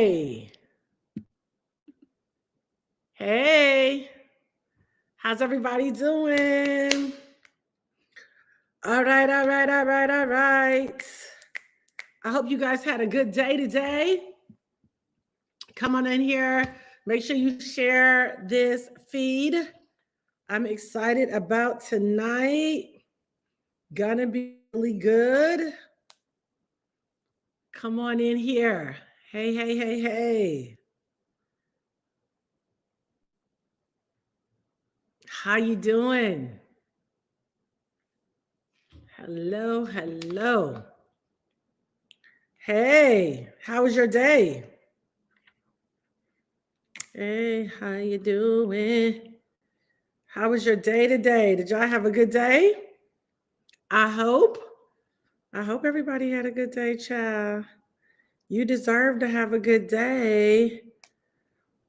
Hey, hey, how's everybody doing? All right, all right, all right, all right. I hope you guys had a good day today. Come on in here. Make sure you share this feed. I'm excited about tonight. Gonna be really good. Come on in here. Hey, hey, hey, hey. How you doing? Hello, hello. Hey, how was your day? Hey, how you doing? How was your day today? Did y'all have a good day? I hope. I hope everybody had a good day, child. You deserve to have a good day.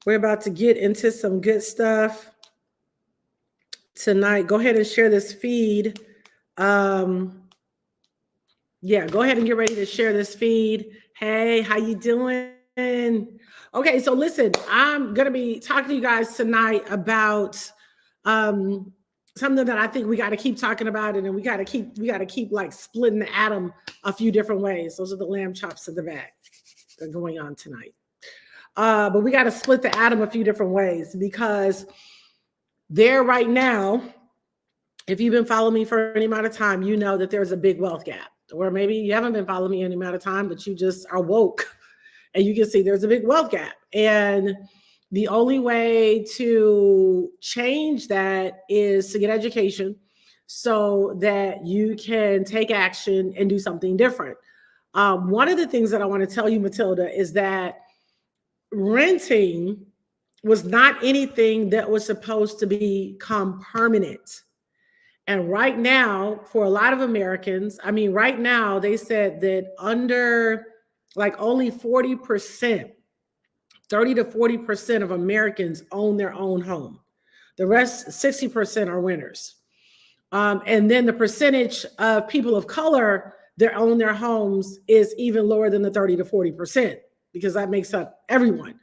We're about to get into some good stuff tonight. Go ahead and share this feed. Yeah, go ahead and get ready to share this feed. Hey, how you doing? Okay, so listen, I'm gonna be talking to you guys tonight about something that I think we got to keep talking about, and then we got to keep like splitting the atom a few different ways. Those are the lamb chops in the back that are going on tonight. But we got to split the atom a few different ways because there right now, if you've been following me for any amount of time, you know that there's a big wealth gap. Or maybe you haven't been following me any amount of time, but you just are woke and you can see there's a big wealth gap. And the only way to change that is to get education so that you can take action and do something different. One of the things that I want to tell you, Matilda, is that renting was not anything that was supposed to become permanent. And right now, for a lot of Americans, I mean, right now, they said that under like only 40%, 30 to 40% of Americans own their own home. The rest, 60% are renters. And then the percentage of people of color that own their homes is even lower than the 30 to 40%, because that makes up everyone.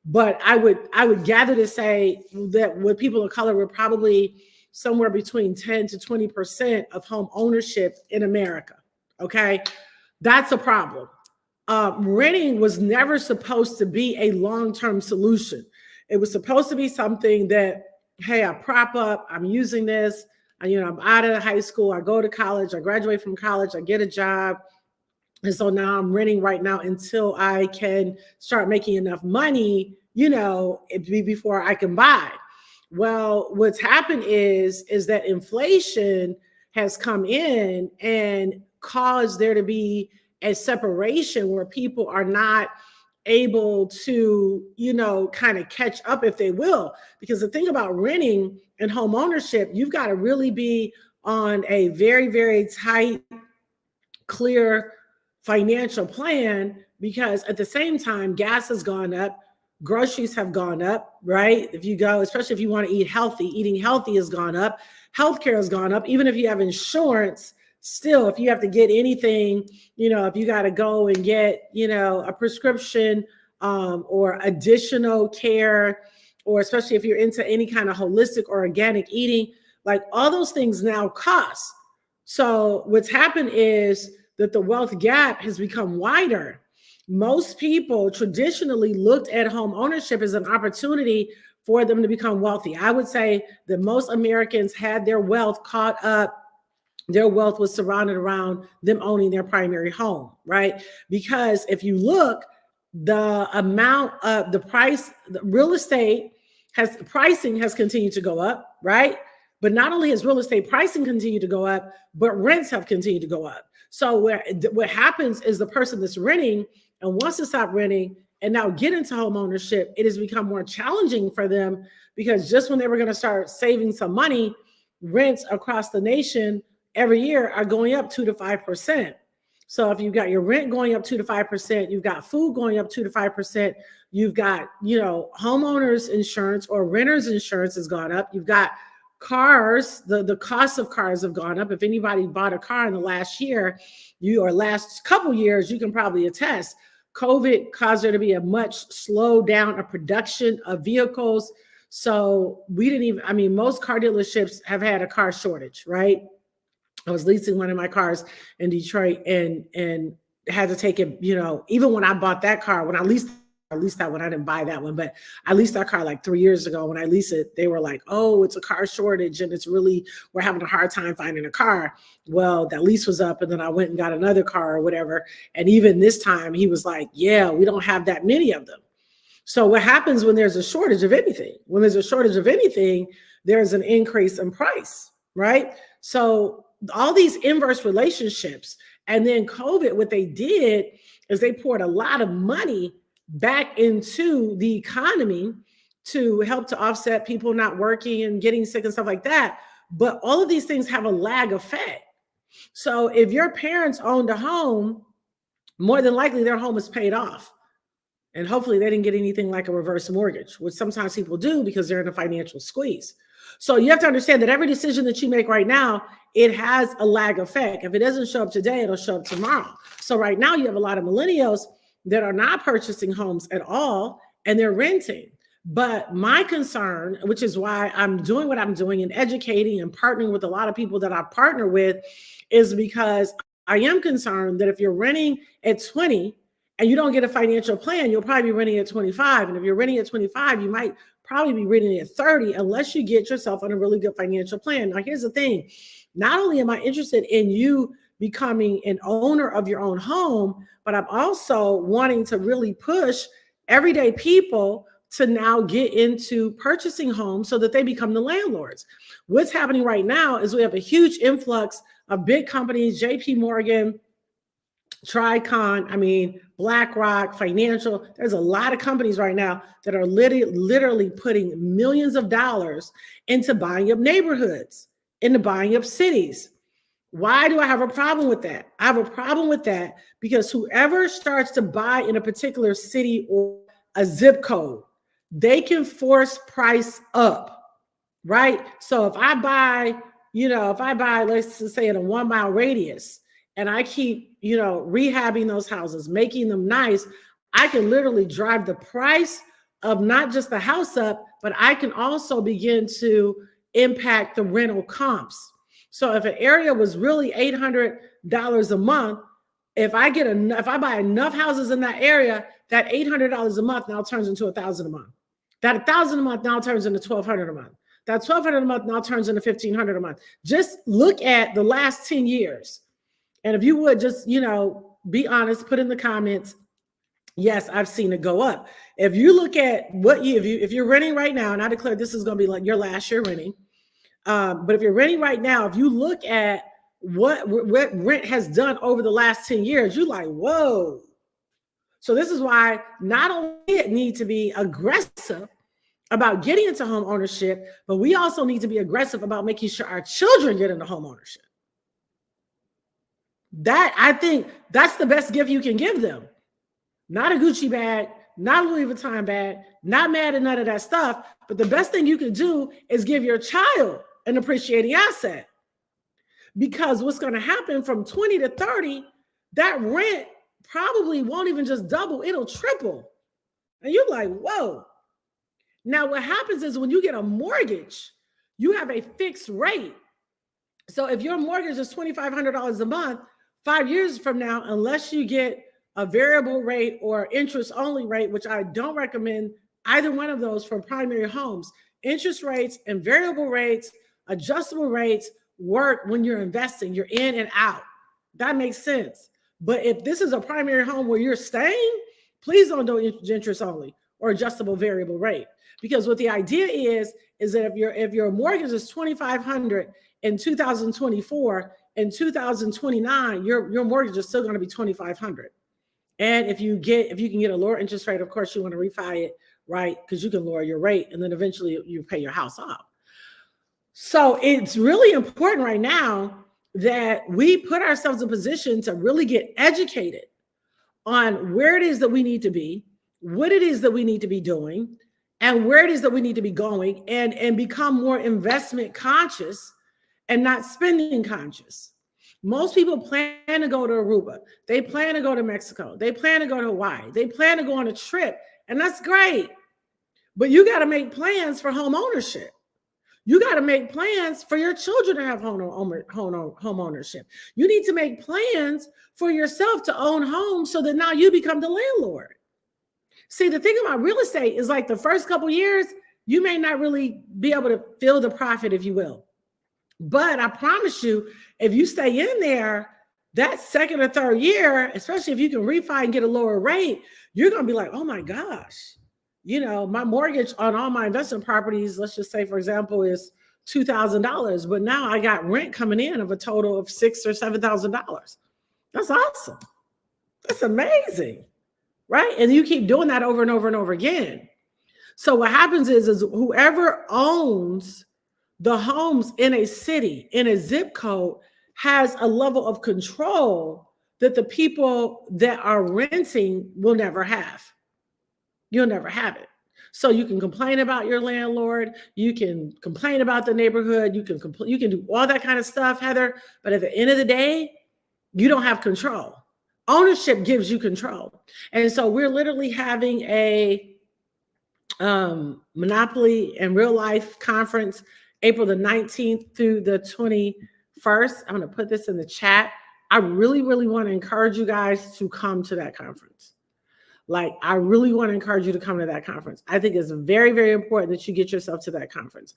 But I would gather to say that with people of color, we're probably somewhere between 10 to 20% of home ownership in America. Okay, that's a problem. Renting was never supposed to be a long-term solution. It was supposed to be something that, hey, I prop up, I'm using this, I'm out of high school, I go to college, I graduate from college, I get a job. And so now I'm renting right now until I can start making enough money, before I can buy. Well, what's happened is that inflation has come in and caused there to be a separation where people are not able to, kind of catch up, if they will. Because the thing about renting and home ownership, you've got to really be on a very, very tight, clear financial plan, because at the same time, gas has gone up, groceries have gone up, right? If you go, especially if you want to eat healthy, eating healthy has gone up, healthcare has gone up. Even if you have insurance, still, if you have to get anything, if you got to go and get, a prescription or additional care, or especially if you're into any kind of holistic or organic eating, like all those things now cost. So what's happened is that the wealth gap has become wider. Most people traditionally looked at home ownership as an opportunity for them to become wealthy. I would say that most Americans had their wealth caught up. Their wealth was surrounded around them owning their primary home, right? Because if you look, the amount of the price, the real estate pricing has continued to go up, right? But not only has real estate pricing continued to go up, but rents have continued to go up. So what happens is the person that's renting and wants to stop renting and now get into home ownership, it has become more challenging for them, because just when they were going to start saving some money, rents across the nation every year are going up 2 to 5%. So if you've got your rent going up 2 to 5%, you've got food going up 2 to 5%, you've got, homeowners insurance or renters insurance has gone up. You've got cars, the cost of cars have gone up. If anybody bought a car in the last year, or last couple years, you can probably attest COVID caused there to be a much slow down of production of vehicles. So we didn't even, I mean, most car dealerships have had a car shortage, right? I was leasing one of my cars in Detroit and had to take it, you know, even when I bought that car, when I leased that one, I didn't buy that one, but I leased that car like 3 years ago. When I leased it, they were like, oh, it's a car shortage and it's really, we're having a hard time finding a car. Well, that lease was up and then I went and got another car or whatever. And even this time he was like, yeah, we don't have that many of them. So what happens when there's a shortage of anything? When there's a shortage of anything, there's an increase in price, right? So all these inverse relationships. And then COVID, what they did is they poured a lot of money back into the economy to help to offset people not working and getting sick and stuff like that. But all of these things have a lag effect. So if your parents owned a home, more than likely their home is paid off. And hopefully they didn't get anything like a reverse mortgage, which sometimes people do because they're in a financial squeeze. So you have to understand that every decision that you make right now, it has a lag effect. If it doesn't show up today, it'll show up tomorrow. So right now you have a lot of millennials that are not purchasing homes at all and they're renting. But my concern, which is why I'm doing what I'm doing and educating and partnering with a lot of people that I partner with, is because I am concerned that if you're renting at 20 and you don't get a financial plan, you'll probably be renting at 25. And if you're renting at 25, you might probably be renting at 30 unless you get yourself on a really good financial plan. Now, here's the thing. Not only am I interested in you becoming an owner of your own home, but I'm also wanting to really push everyday people to now get into purchasing homes so that they become the landlords. What's happening right now is we have a huge influx of big companies, JP Morgan, Tricon, BlackRock, Financial. There's a lot of companies right now that are literally putting millions of dollars into buying up neighborhoods, into buying up cities. Why do I have a problem with that? I have a problem with that because whoever starts to buy in a particular city or a zip code, they can force price up, right? So if I buy, let's just say in a 1 mile radius, and I keep, rehabbing those houses, making them nice, I can literally drive the price of not just the house up, but I can also begin to impact the rental comps. So if an area was really $800 a month, if I buy enough houses in that area, that $800 a month now turns into $1,000 a month. That $1,000 a month now turns into $1,200 a month. That $1,200 a month now turns into $1,500 a month. Just look at the last 10 years. And if you would just, be honest, put in the comments, yes, I've seen it go up. If you look at if you're renting right now, and I declare this is going to be like your last year renting, but if you're renting right now, if you look at what rent has done over the last 10 years, you're like, whoa. So this is why not only it need to be aggressive about getting into home ownership, but we also need to be aggressive about making sure our children get into home ownership. That, I think, that's the best gift you can give them. Not a Gucci bag, not a Louis Vuitton bag, not mad at none of that stuff. But the best thing you can do is give your child an appreciating asset. Because what's going to happen from 20 to 30, that rent probably won't even just double, it'll triple. And you're like, whoa. Now, what happens is when you get a mortgage, you have a fixed rate. So if your mortgage is $2,500 a month, 5 years from now, unless you get a variable rate or interest only rate, which I don't recommend either one of those for primary homes, interest rates and variable rates, adjustable rates work when you're investing, you're in and out. That makes sense. But if this is a primary home where you're staying, please don't do interest only or adjustable variable rate. Because what the idea is that if your mortgage is $2,500 in 2024, in 2029, your mortgage is still going to be $2,500. And if you can get a lower interest rate, of course you want to refi it, right? Because you can lower your rate and then eventually you pay your house off. So it's really important right now that we put ourselves in position to really get educated on where it is that we need to be, what it is that we need to be doing, and where it is that we need to be going, and become more investment conscious and not spending conscious. Most people plan to go to Aruba. They plan to go to Mexico. They plan to go to Hawaii. They plan to go on a trip, and that's great. But you got to make plans for home ownership. You got to make plans for your children to have home ownership. You need to make plans for yourself to own homes so that now you become the landlord. See, the thing about real estate is like the first couple years, you may not really be able to feel the profit, if you will. But I promise you, if you stay in there, that second or third year, especially if you can refi and get a lower rate, you're going to be like, oh my gosh, you know, my mortgage on all my investment properties, let's just say, for example, is $2,000. But now I got rent coming in of a total of $6,000 or $7,000. That's awesome. That's amazing. Right? And you keep doing that over and over and over again. So what happens is whoever owns the homes in a city, in a zip code, has a level of control that the people that are renting will never have. You'll never have it. So you can complain about your landlord, you can complain about the neighborhood, you can do all that kind of stuff, Heather, but at the end of the day, you don't have control. Ownership gives you control. And so we're literally having a Monopoly and Real Life conference, April the 19th through the 21st. I'm going to put this in the chat. I really, really want to encourage you guys to come to that conference. Like, I really want to encourage you to come to that conference. I think it's very, very important that you get yourself to that conference.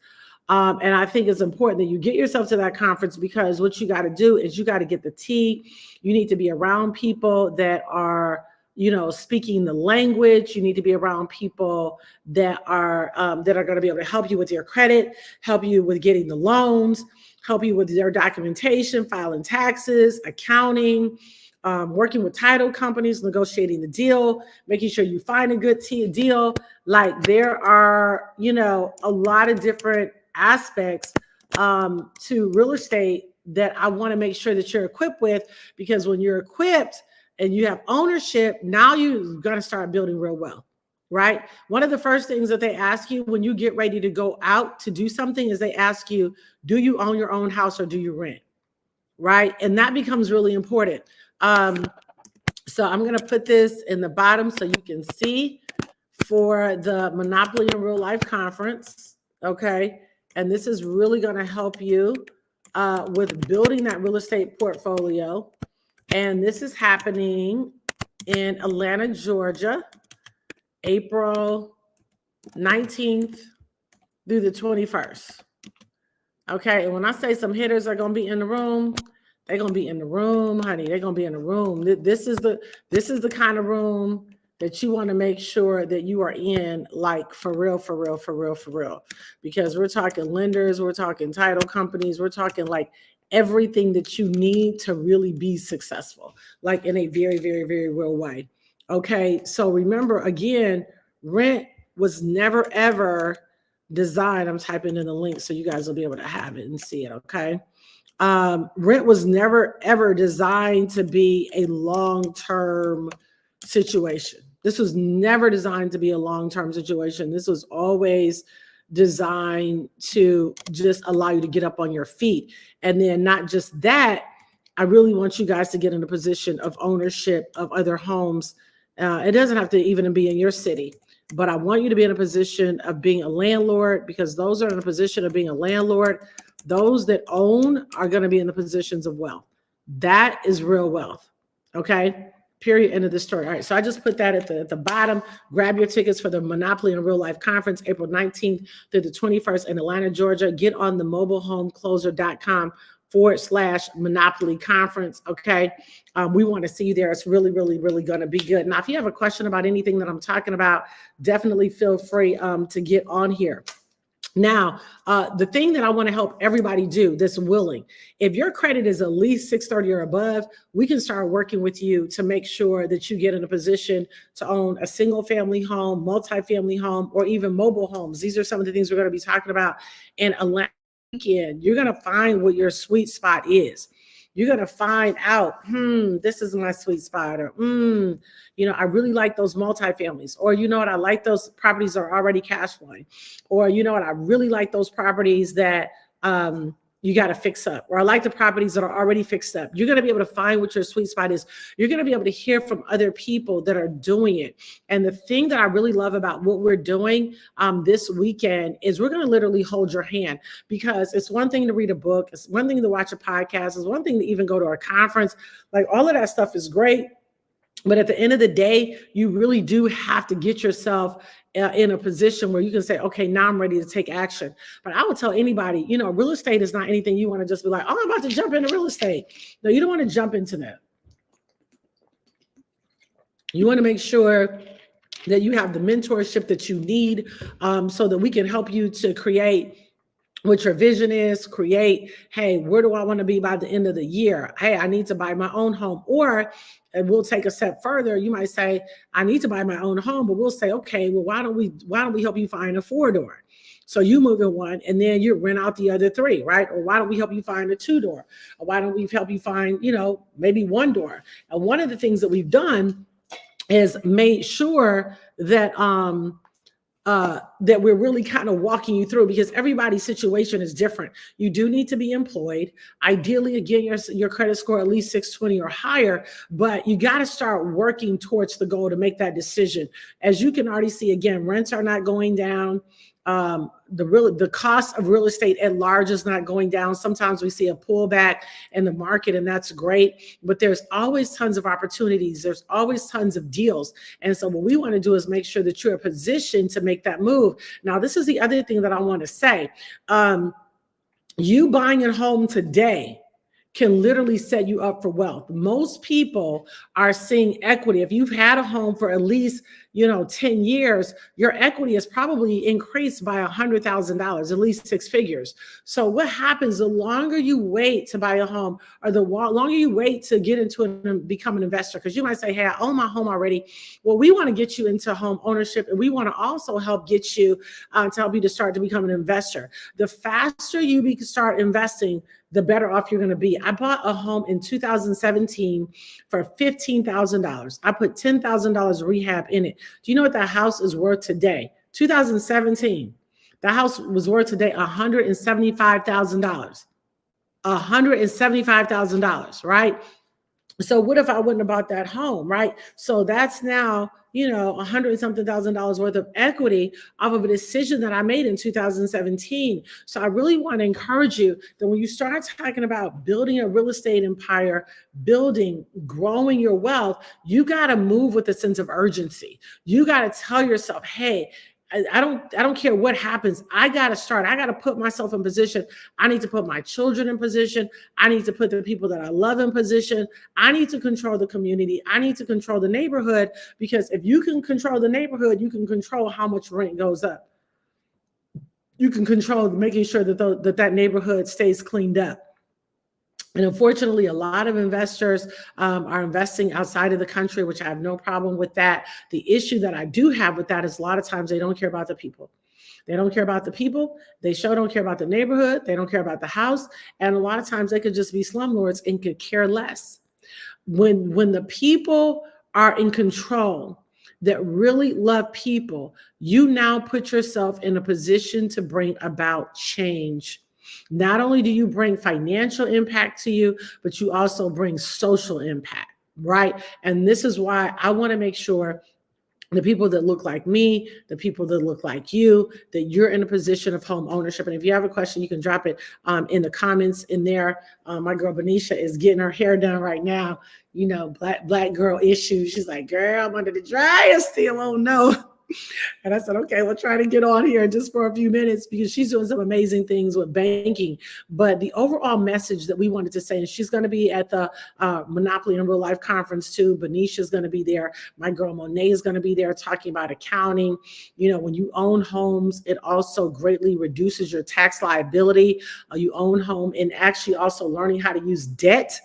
And I think it's important that you get yourself to that conference, because what you got to do is you got to get the tea. You need to be around people that are, you know, speaking the language. You need to be around people that are going to be able to help you with your credit, help you with getting the loans, help you with their documentation, filing taxes, accounting, working with title companies, negotiating the deal, making sure you find a good deal. Like, there are, you know, a lot of different aspects to real estate that I want to make sure that you're equipped with, because when you're equipped and you have ownership, now you've got to start building real wealth, right? One of the first things that they ask you when you get ready to go out to do something is they ask you, do you own your own house or do you rent, right? And that becomes really important. So I'm going to put this in the bottom so you can see for the Monopoly in Real Life conference, okay? And this is really going to help you with building that real estate portfolio. And this is happening in Atlanta, Georgia, April 19th through the 21st. Okay, and when I say some hitters are going to be in the room, they're going to be in the room, honey. They're going to be in the room. This is the kind of room that you want to make sure that you are in, like, for real, for real, for real, for real. Because we're talking lenders, we're talking title companies, we're talking like everything that you need to really be successful, like in a very, very, very real way. Okay, so remember, again, rent was never, ever designed. I'm typing in the link so you guys will be able to have it and see it, okay? Rent was never, ever designed to be a long-term situation. This was never designed to be a long-term situation. This was always designed to just allow you to get up on your feet. And then not just that, I really want you guys to get in a position of ownership of other homes. It doesn't have to even be in your city, but I want you to be in a position of being a landlord, because those are in a position of being a landlord. Those that own are going to be in the positions of wealth. That is real wealth. Okay. Period. End of the story. All right. So I just put that at the bottom. Grab your tickets for the Monopoly in Real Life conference, April 19th through the 21st in Atlanta, Georgia. Get on the mobilehomecloser.com/Monopoly conference. Okay. We want to see you there. It's really, really, really going to be good. Now, if you have a question about anything that I'm talking about, definitely feel free to get on here. Now, the thing that I want to help everybody do that's willing, if your credit is at least 630 or above, we can start working with you to make sure that you get in a position to own a single family home, multi-family home, or even mobile homes. These are some of the things we're going to be talking about in Atlanta weekend. You're going to find what your sweet spot is. You're going to find out, this is my sweet spot, or, you know, I really like those multifamilies, or, you know what, I like those properties that are already cash flowing, or, you know what, I really like those properties that, you got to fix up, or I like the properties that are already fixed up. You're going to be able to find what your sweet spot is. You're going to be able to hear from other people that are doing it. And the thing that I really love about what we're doing this weekend is we're going to literally hold your hand, because it's one thing to read a book. It's one thing to watch a podcast. It's one thing to even go to a conference. Like, all of that stuff is great. But at the end of the day, you really do have to get yourself in a position where you can say, okay, now I'm ready to take action. But I would tell anybody, real estate is not anything you want to just be like, oh, I'm about to jump into real estate. No, you don't want to jump into that. You want to make sure that you have the mentorship that you need, so that we can help you to create what your vision is, create, hey, where do I want to be by the end of the year? Hey, I need to buy my own home. Or, and we'll take a step further, you might say, I need to buy my own home, but we'll say, okay, well, why don't we help you find a 4-door? So you move in one and then you rent out the other 3, right? Or why don't we help you find a 2-door? Or why don't we help you find, maybe 1 door? And one of the things that we've done is made sure that that we're really kind of walking you through, because everybody's situation is different. You do need to be employed. Ideally, again, your credit score at least 620 or higher, but you got to start working towards the goal to make that decision. As you can already see, again, rents are not going down. The cost of real estate at large is not going down. Sometimes we see a pullback in the market, and that's great, but there's always tons of opportunities. There's always tons of deals. And so what we want to do is make sure that you're in a position to make that move. Now, this is the other thing that I want to say. You buying a home today can literally set you up for wealth. Most people are seeing equity. If you've had a home for at least 10 years, your equity is probably increased by $100,000, at least 6 figures. So what happens the longer you wait to buy a home, or the longer you wait to get into it and become an investor? Because you might say, hey, I own my home already. Well, we want to get you into home ownership, and we want to also help get you to help you to start to become an investor. The faster you start investing, the better off you're going to be. I bought a home in 2017 for $15,000. I put $10,000 rehab in it. Do you know what that house is worth today? 2017. The house was worth today $175,000. $175,000, right? So what if I wouldn't have bought that home, right? So that's now, $100 and something thousand worth of equity off of a decision that I made in 2017. So I really want to encourage you that when you start talking about building a real estate empire, growing your wealth, you got to move with a sense of urgency. You got to tell yourself, hey, I don't care what happens. I got to start. I got to put myself in position. I need to put my children in position. I need to put the people that I love in position. I need to control the community. I need to control the neighborhood, because if you can control the neighborhood, you can control how much rent goes up. You can control making sure that that neighborhood stays cleaned up. And unfortunately, a lot of investors are investing outside of the country, which I have no problem with that. The issue that I do have with that is a lot of times they don't care about the people. They don't care about the people. They sure don't care about the neighborhood. They don't care about the house. And a lot of times they could just be slumlords and could care less. When the people are in control, that really love people, you now put yourself in a position to bring about change. Not only do you bring financial impact to you, but you also bring social impact, right? And this is why I want to make sure the people that look like me, the people that look like you, that you're in a position of home ownership. And if you have a question, you can drop it in the comments in there. My girl Benicia is getting her hair done right now. Black girl issues. She's like, girl, I'm under the dryer still. Oh no. And I said, okay, we'll try to get on here just for a few minutes, because she's doing some amazing things with banking. But the overall message that we wanted to say, and she's going to be at the Monopoly in Real Life conference too. Benicia's going to be there. My girl Monet is going to be there talking about accounting. When you own homes, it also greatly reduces your tax liability. You own home, and actually also learning how to use debt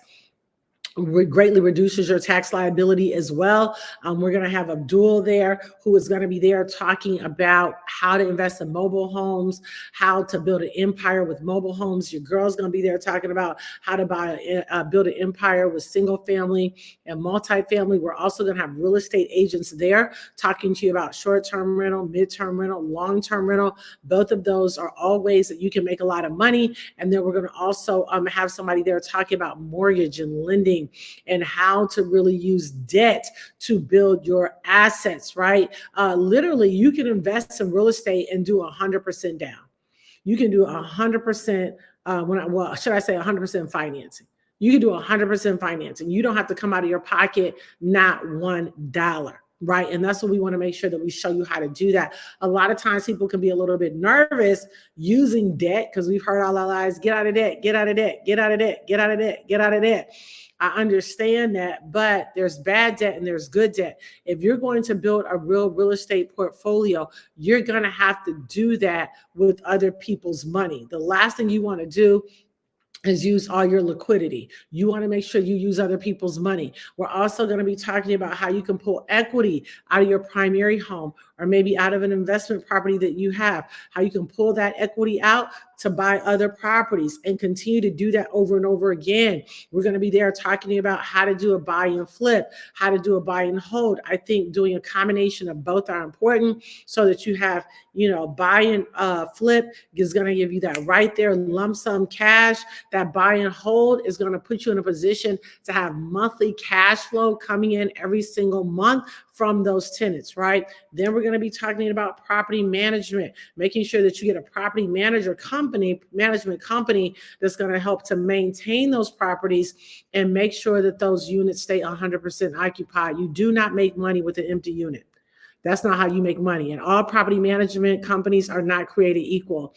greatly reduces your tax liability as well. We're going to have Abdul there, who is going to be there talking about how to invest in mobile homes, how to build an empire with mobile homes. Your girl's going to be there talking about how to build an empire with single family and multifamily. We're also going to have real estate agents there talking to you about short-term rental, mid-term rental, long-term rental. Both of those are all ways that you can make a lot of money. And then we're going to also have somebody there talking about mortgage and lending and how to really use debt to build your assets, right? Literally, you can invest in real estate and do 100% down. You can do 100%, should I say 100% financing? You can do 100% financing. You don't have to come out of your pocket, not $1. Right. And that's what we want to make sure that we show you how to do that. A lot of times people can be a little bit nervous using debt because we've heard all our lives, get out of debt, get out of debt, get out of debt, get out of debt, get out of debt. I understand that, but there's bad debt and there's good debt. If you're going to build a real estate portfolio, you're going to have to do that with other people's money. The last thing you want to do is use all your liquidity. You want to make sure you use other people's money. We're also going to be talking about how you can pull equity out of your primary home or maybe out of an investment property that you have, how you can pull that equity out to buy other properties and continue to do that over and over again. We're going to be there talking about how to do a buy and flip, how to do a buy and hold. I think doing a combination of both are important so that you have, buy and flip is going to give you that right there lump sum cash. That buy and hold is going to put you in a position to have monthly cash flow coming in every single month from those tenants, right? Then we're going to be talking about property management, making sure that you get a property management company that's going to help to maintain those properties and make sure that those units stay 100% occupied. You do not make money with an empty unit. That's not how you make money. And all property management companies are not created equal.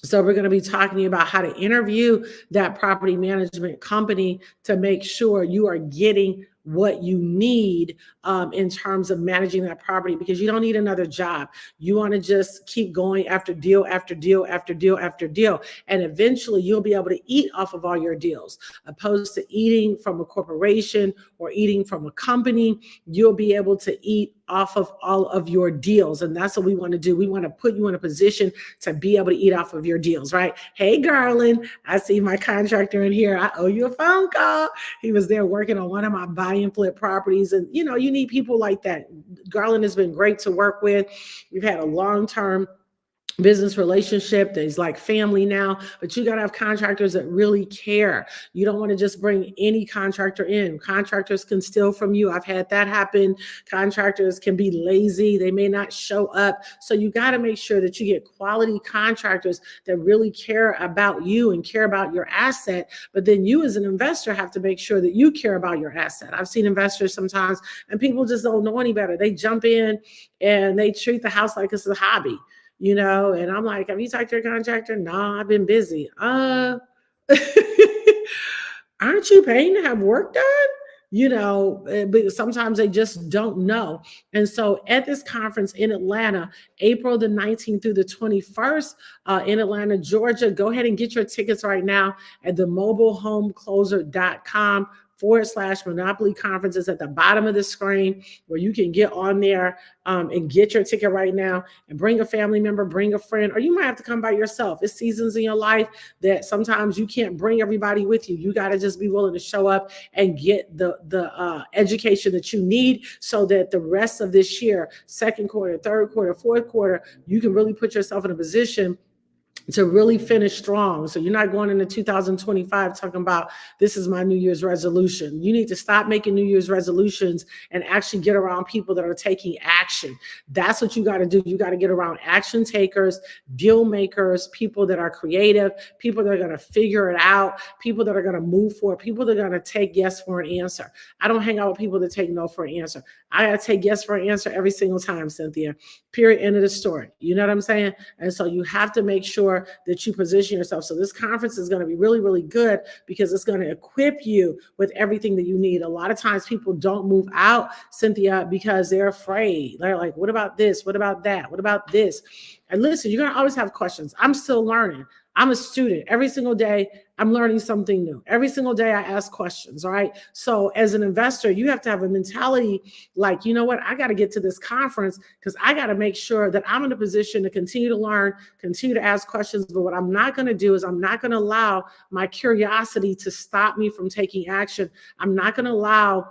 So we're going to be talking about how to interview that property management company to make sure you are getting what you need in terms of managing that property, because you don't need another job. You want to just keep going after deal after deal after deal after deal. And eventually you'll be able to eat off of all your deals, opposed to eating from a corporation or eating from a company. You'll be able to eat off of all of your deals. And that's what we want to do. We want to put you in a position to be able to eat off of your deals, right? Hey, Garland, I see my contractor in here. I owe you a phone call. He was there working on one of my buy and flip properties. And, you need people like that. Garland has been great to work with. We've had a long-term business relationship that is like family now, but you got to have contractors that really care. You don't want to just bring any contractor in. Contractors can steal from you. I've had that happen. Contractors can be lazy. They may not show up. So you got to make sure that you get quality contractors that really care about you and care about your asset. But then you as an investor have to make sure that you care about your asset. I've seen investors sometimes and people just don't know any better. They jump in and they treat the house like it's a hobby. And I'm like, have you talked to your contractor? No, I've been busy. Aren't you paying to have work done? But sometimes they just don't know. And so at this conference in Atlanta, April the 19th through the 21st in Atlanta, Georgia, go ahead and get your tickets right now at themobilehomecloser.com/Monopoly conferences at the bottom of the screen, where you can get on there and get your ticket right now and bring a family member, bring a friend, or you might have to come by yourself. It's seasons in your life that sometimes you can't bring everybody with you. You got to just be willing to show up and get the education that you need so that the rest of this year, second quarter, third quarter, fourth quarter, you can really put yourself in a position to really finish strong. So you're not going into 2025 talking about, this is my New Year's resolution. You need to stop making New Year's resolutions and actually get around people that are taking action. That's what you got to do. You got to get around action takers, deal makers, people that are creative, people that are going to figure it out, people that are going to move forward, people that are going to take yes for an answer. I don't hang out with people that take no for an answer. I got to take yes for an answer every single time, Cynthia. Period. End of the story. You know what I'm saying? And so you have to make sure that you position yourself. So this conference is going to be really, really good because it's going to equip you with everything that you need. A lot of times people don't move out, Cynthia, because they're afraid. They're like, what about this? What about that? What about this? And listen, you're going to always have questions. I'm still learning. I'm a student. Every single day, I'm learning something new. Every single day I ask questions, all right? So as an investor, you have to have a mentality like, you know what? I got to get to this conference because I got to make sure that I'm in a position to continue to learn, continue to ask questions. But what I'm not going to do is I'm not going to allow my curiosity to stop me from taking action. I'm not going to allow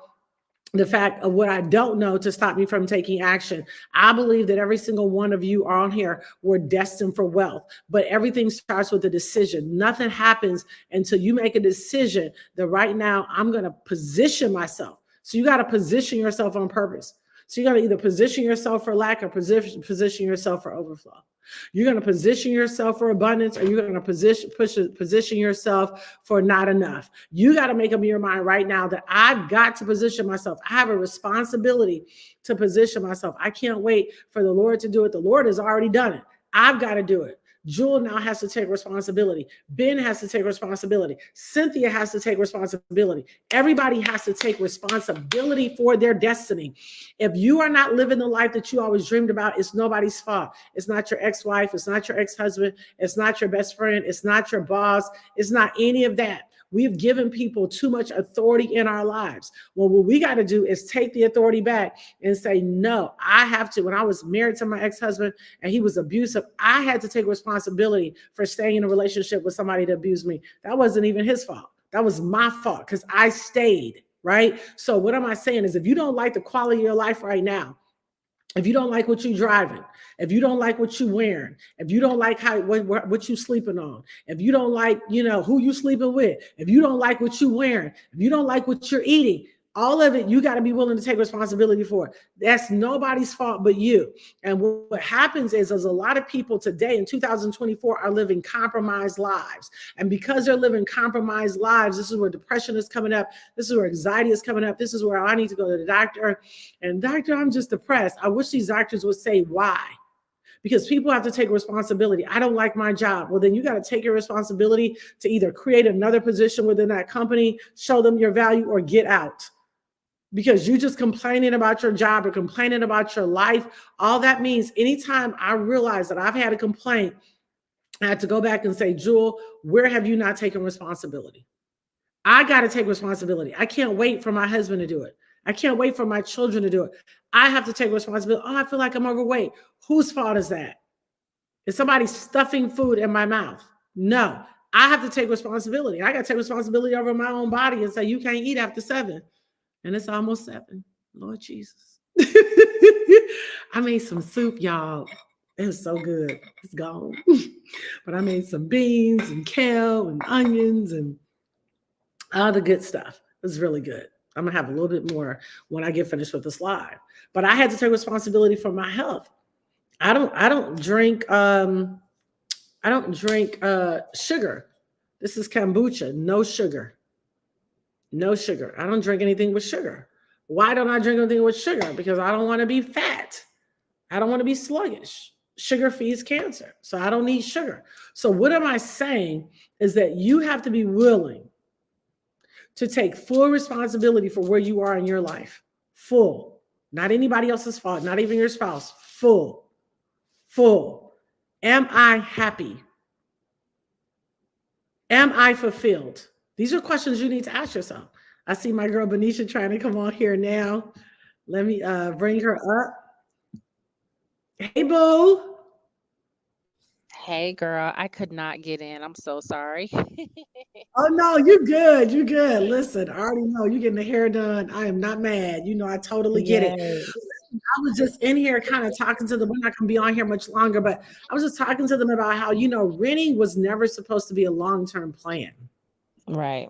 the fact of what I don't know to stop me from taking action. I believe that every single one of you are on here, we're destined for wealth, but everything starts with a decision. Nothing happens until you make a decision that right now I'm going to position myself. So you got to position yourself on purpose. So you got to either position yourself for lack or position yourself for overflow. You're going to position yourself for abundance, or you're going to position yourself for not enough. You got to make up your mind right now that I've got to position myself. I have a responsibility to position myself. I can't wait for the Lord to do it. The Lord has already done it. I've got to do it. Jewel now has to take responsibility. Ben has to take responsibility. Cynthia has to take responsibility. Everybody has to take responsibility for their destiny. If you are not living the life that you always dreamed about, it's nobody's fault. It's not your ex-wife. It's not your ex-husband. It's not your best friend. It's not your boss. It's not any of that. We've given people too much authority in our lives. Well, what we got to do is take the authority back and say, no, I have to. When I was married to my ex-husband and he was abusive, I had to take responsibility for staying in a relationship with somebody that abused me. That wasn't even his fault. That was my fault because I stayed, right? So what am I saying is if you don't like the quality of your life right now, if you don't like what you're driving, if you don't like what you're wearing, if you don't like what you sleeping on, if you don't like, who you sleeping with, if you don't like what you're wearing, if you don't like what you're eating, all of it, you got to be willing to take responsibility for. That's nobody's fault but you. And what happens is a lot of people today in 2024 are living compromised lives. And because they're living compromised lives, this is where depression is coming up. This is where anxiety is coming up. This is where I need to go to the doctor. And doctor, I'm just depressed. I wish these doctors would say why. Because people have to take responsibility. I don't like my job. Well, then you got to take your responsibility to either create another position within that company, show them your value, or get out. Because you just complaining about your job or complaining about your life, all that means anytime I realize that I've had a complaint, I had to go back and say, Jewel, where have you not taken responsibility? I got to take responsibility. I can't wait for my husband to do it. I can't wait for my children to do it. I have to take responsibility. Oh, I feel like I'm overweight. Whose fault is that? Is somebody stuffing food in my mouth? No, I have to take responsibility. I got to take responsibility over my own body and say, you can't eat after 7. And it's almost 7. Lord Jesus. I made some soup, y'all. It was so good. It's gone. But I made some beans and kale and onions and all the good stuff. It was really good. I'm going to have a little bit more when I get finished with this live. But I had to take responsibility for my health. I don't drink sugar. This is kombucha, no sugar. No sugar. I don't drink anything with sugar. Why don't I drink anything with sugar? Because I don't want to be fat. I don't want to be sluggish. Sugar feeds cancer. So I don't need sugar. So what am I saying is that you have to be willing to take full responsibility for where you are in your life. Full. Not anybody else's fault. Not even your spouse. Full. Full. Am I happy? Am I fulfilled? These are questions you need to ask yourself. I see my girl Benicia trying to come on here now. Let me bring her up. Hey, boo. Hey, girl. I could not get in. I'm so sorry. Oh, no, you're good. You're good. Listen, I already know you're getting the hair done. I am not mad. I totally get it. I was just in here kind of talking to them. We're not going to be on here much longer, but I was just talking to them about how, renting was never supposed to be a long-term plan. Right.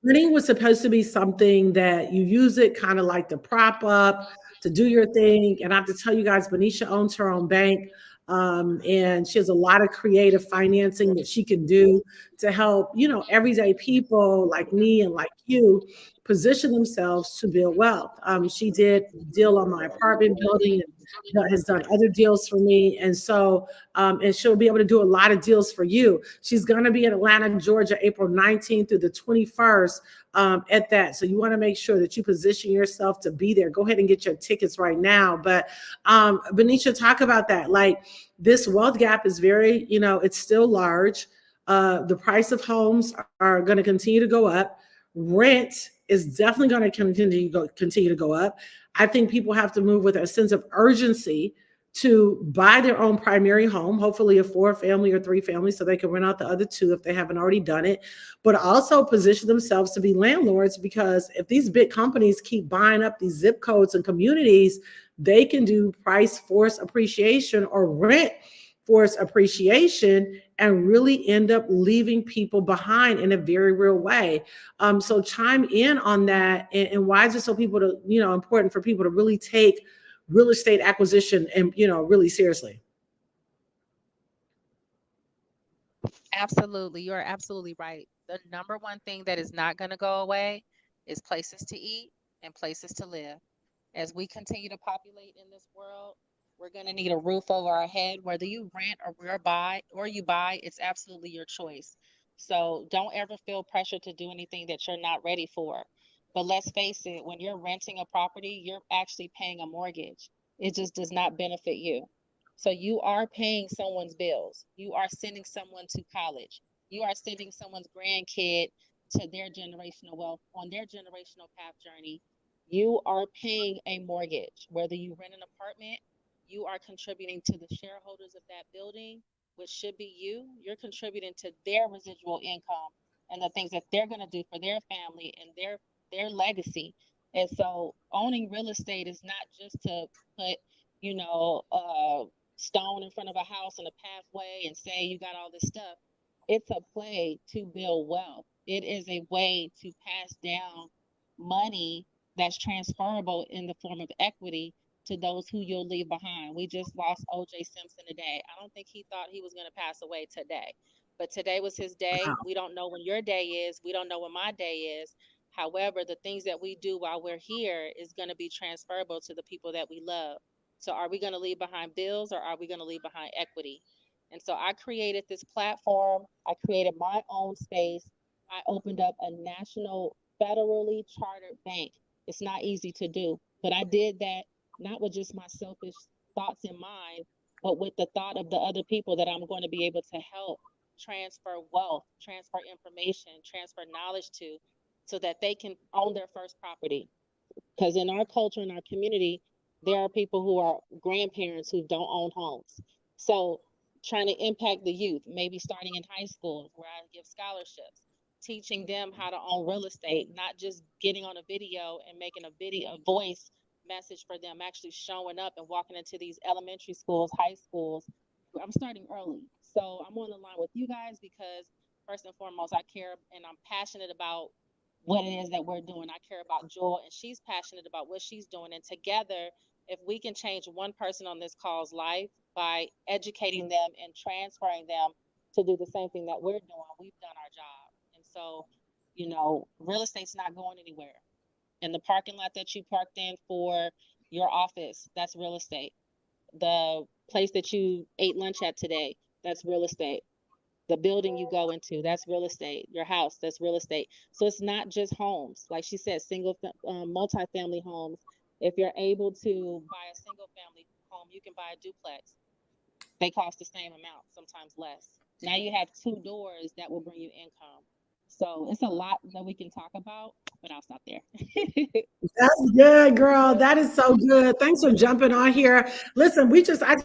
Renting was supposed to be something that you use it kind of like to prop up, to do your thing. And I have to tell you guys, Benicia owns her own bank. And she has a lot of creative financing that she can do to help, everyday people like me and like you position themselves to build wealth. She did a deal on my apartment building and has done other deals for me. And so, and she'll be able to do a lot of deals for you. She's going to be in Atlanta, Georgia, April 19th through the 21st at that. So you want to make sure that you position yourself to be there. Go ahead and get your tickets right now. But Benicia, talk about that. Like this wealth gap is very, it's still large. The price of homes are going to continue to go up. Rent is definitely going to continue to go up. I think people have to move with a sense of urgency to buy their own primary home, hopefully a 4-family or 3-family, so they can rent out the other 2 if they haven't already done it, but also position themselves to be landlords, because if these big companies keep buying up these zip codes and communities, they can do price force appreciation or rent force appreciation and really end up leaving people behind in a very real way. So chime in on that, and why is it so important for people to really take real estate acquisition and really seriously? Absolutely. You're absolutely right. The number one thing that is not going to go away is places to eat and places to live. As we continue to populate in this world, we're going to need a roof over our head. Whether you rent or you buy, it's absolutely your choice. So don't ever feel pressure to do anything that you're not ready for. But let's face it, when you're renting a property, you're actually paying a mortgage. It just does not benefit you. So you are paying someone's bills. You are sending someone to college. You are sending someone's grandkid to their generational wealth on their generational path journey. You are paying a mortgage. Whether you rent an apartment, you are contributing to the shareholders of that building, which should be you. You're contributing to their residual income and the things that they're going to do for their family and their legacy. And so owning real estate is not just to put, stone in front of a house and a pathway and say you got all this stuff. It's a play to build wealth. It is a way to pass down money that's transferable in the form of equity to those who you'll leave behind. We just lost O.J. Simpson today. I don't think he thought he was going to pass away today, but today was his day. Wow. We don't know when your day is. We don't know when my day is. However, the things that we do while we're here is going to be transferable to the people that we love. So are we going to leave behind bills, or are we going to leave behind equity? And so I created this platform. I created my own space. I opened up a national federally chartered bank. It's not easy to do, but I did that not with just my selfish thoughts in mind, but with the thought of the other people that I'm going to be able to help transfer wealth, transfer information, transfer knowledge to, so that they can own their first property. Because in our culture, in our community, there are people who are grandparents who don't own homes. So trying to impact the youth, maybe starting in high school where I give scholarships, teaching them how to own real estate, not just getting on a video and making a voice message for them, actually showing up and walking into these elementary schools, high schools. I'm starting early. So I'm on the line with you guys because first and foremost, I care and I'm passionate about what it is that we're doing. I care about Jewel, and she's passionate about what she's doing. And together, if we can change one person on this call's life by educating them and transferring them to do the same thing that we're doing, we've done our job. And so, real estate's not going anywhere. And the parking lot that you parked in for your office, that's real estate. The place that you ate lunch at today, that's real estate. The building you go into, that's real estate. Your house, that's real estate. So it's not just homes. Like she said, multi-family homes. If you're able to buy a single family home, you can buy a duplex. They cost the same amount, sometimes less. Now you have 2 doors that will bring you income. So it's a lot that we can talk about, but I'll stop there. That's good, girl. That is so good. Thanks for jumping on here. Listen, I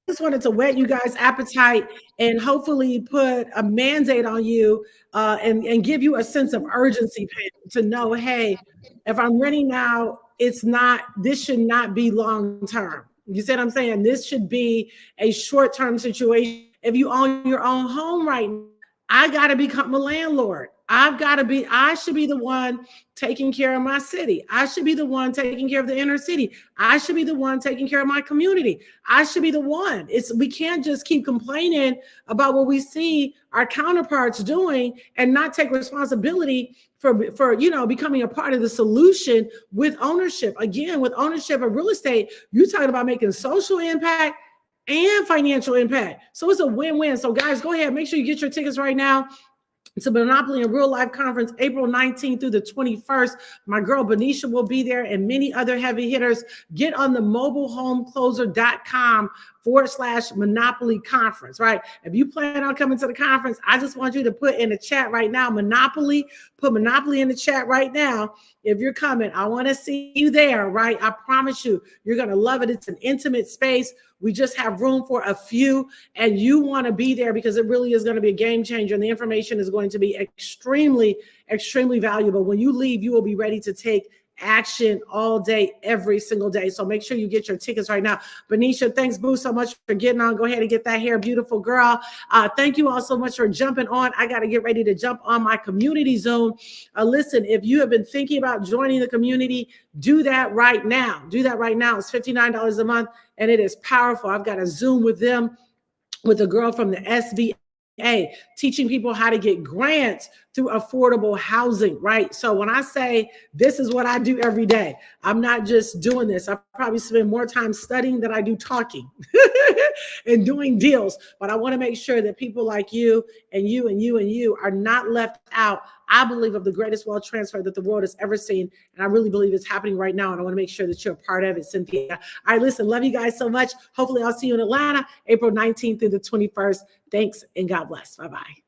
just wanted to whet you guys' appetite and hopefully put a mandate on you and give you a sense of urgency, Pam, to know, hey, if I'm renting now, this should not be long term. You see what I'm saying? This should be a short-term situation. If you own your own home right now, I got to become a landlord. I should be the one taking care of my city. I should be the one taking care of the inner city. I should be the one taking care of my community. I should be the one. We can't just keep complaining about what we see our counterparts doing and not take responsibility for becoming a part of the solution with ownership. Again, with ownership of real estate, you're talking about making social impact and financial impact. So it's a win-win. So guys, go ahead, make sure you get your tickets right now. It's a Monopoly in Real Life conference, April 19th through the 21st. My girl Benicia will be there and many other heavy hitters. Get on the mobilehomecloser.com/Monopoly conference, right? If you plan on coming to the conference, I just want you to put in the chat right now, Monopoly, put Monopoly in the chat right now. If you're coming, I want to see you there, right? I promise you, you're going to love it. It's an intimate space. We just have room for a few, and you want to be there because it really is going to be a game changer. And the information is going to be extremely, extremely valuable. When you leave, you will be ready to take action all day, every single day. So make sure you get your tickets right now. Benicia, thanks, Boo, so much for getting on. Go ahead and get that hair, beautiful girl. Thank you all so much for jumping on. I got to get ready to jump on my community Zoom. Listen, if you have been thinking about joining the community, do that right now. Do that right now. It's $59 a month, and it is powerful. I've got a Zoom with them, with a girl from the SBA, teaching people how to get grants through affordable housing, right? So when I say this is what I do every day, I'm not just doing this. I probably spend more time studying than I do talking and doing deals. But I want to make sure that people like you and you and you and you are not left out. I believe of the greatest wealth transfer that the world has ever seen. And I really believe it's happening right now. And I want to make sure that you're a part of it, Cynthia. All right, listen, love you guys so much. Hopefully I'll see you in Atlanta, April 19th through the 21st. Thanks and God bless. Bye-bye.